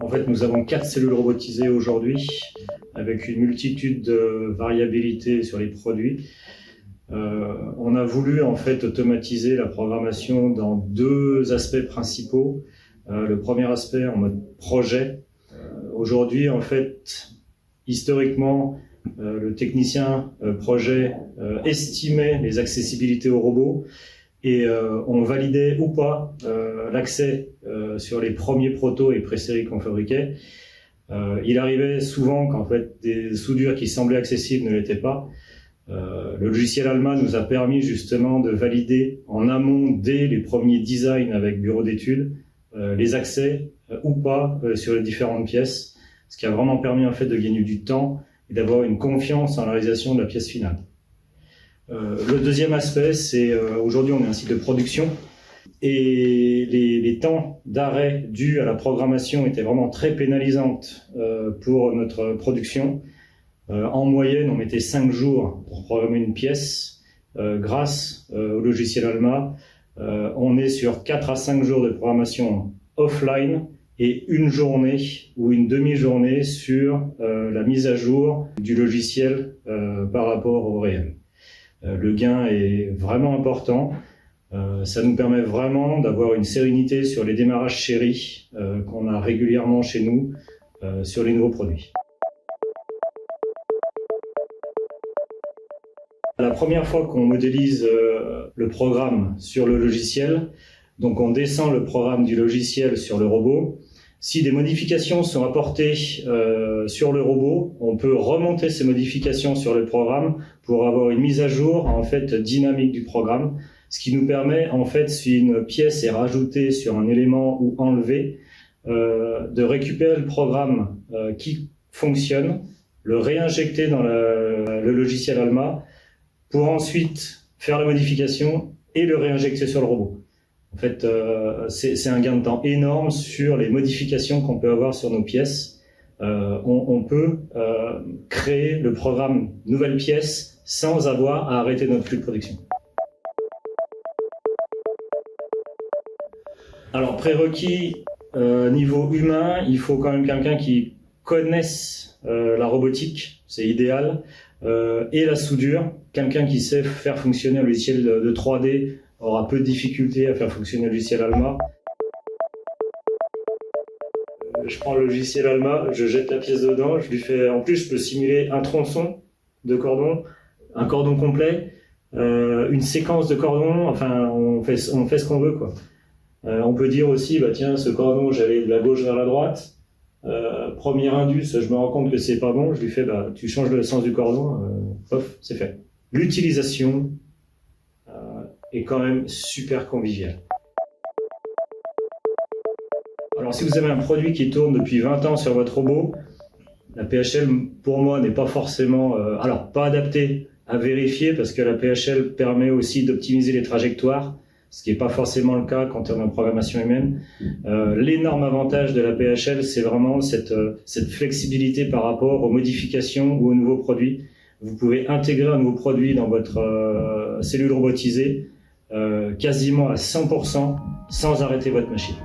En fait, nous avons 4 cellules robotisées aujourd'hui, avec une multitude de variabilités sur les produits. On a voulu en fait automatiser la programmation dans 2 aspects principaux. Le premier aspect en mode projet. Aujourd'hui, en fait, historiquement, le technicien projet estimait les accessibilités aux robots et on validait ou pas l'accès sur les premiers protos et pré-séries qu'on fabriquait. Il arrivait souvent qu'en fait des soudures qui semblaient accessibles ne l'étaient pas. Le logiciel ALMA nous a permis justement de valider en amont dès les premiers designs avec bureau d'études les accès ou pas sur les différentes pièces, ce qui a vraiment permis en fait de gagner du temps et d'avoir une confiance en la réalisation de la pièce finale. Le deuxième aspect, c'est aujourd'hui on est un site de production et les temps d'arrêt dus à la programmation étaient vraiment très pénalisantes pour notre production. En moyenne, on mettait 5 jours pour programmer une pièce. Grâce au logiciel ALMA, on est sur 4 à 5 jours de programmation offline et une journée ou une demi-journée sur la mise à jour du logiciel par rapport au réel. Le gain est vraiment important. Ça nous permet vraiment d'avoir une sérénité sur les démarrages chéris qu'on a régulièrement chez nous sur les nouveaux produits. La première fois qu'on modélise le programme sur le logiciel, donc on descend le programme du logiciel sur le robot. Si des modifications sont apportées sur le robot, on peut remonter ces modifications sur le programme pour avoir une mise à jour en fait dynamique du programme, ce qui nous permet en fait, si une pièce est rajoutée sur un élément ou enlevée, de récupérer le programme qui fonctionne, le réinjecter dans le logiciel ALMA pour ensuite faire la modification et le réinjecter sur le robot. En fait, c'est un gain de temps énorme sur les modifications qu'on peut avoir sur nos pièces. On peut créer le programme nouvelle pièce sans avoir à arrêter notre flux de production. Alors, prérequis niveau humain, il faut quand même quelqu'un qui connaisse la robotique, c'est idéal, et la soudure. Quelqu'un qui sait faire fonctionner un logiciel de 3D aura peu de difficultés à faire fonctionner le logiciel ALMA. Je prends le logiciel ALMA, je jette la pièce dedans, je lui fais, en plus je peux simuler un tronçon de cordon, un cordon complet, une séquence de cordons, enfin on fait ce qu'on veut quoi. On peut dire aussi, bah tiens, ce cordon j'allais de la gauche vers la droite, premier indus, je me rends compte que c'est pas bon, je lui fais, bah tu changes le sens du cordon, pof, c'est fait. L'utilisation est quand même super conviviale. Alors si vous avez un produit qui tourne depuis 20 ans sur votre robot, la PHL pour moi n'est pas forcément, alors pas adaptée à vérifier parce que la PHL permet aussi d'optimiser les trajectoires, ce qui n'est pas forcément le cas quand on est en programmation humaine. L'énorme avantage de la PHL, c'est vraiment cette flexibilité par rapport aux modifications ou aux nouveaux produits. Vous pouvez intégrer un nouveau produit dans votre cellule robotisée quasiment à 100% sans arrêter votre machine.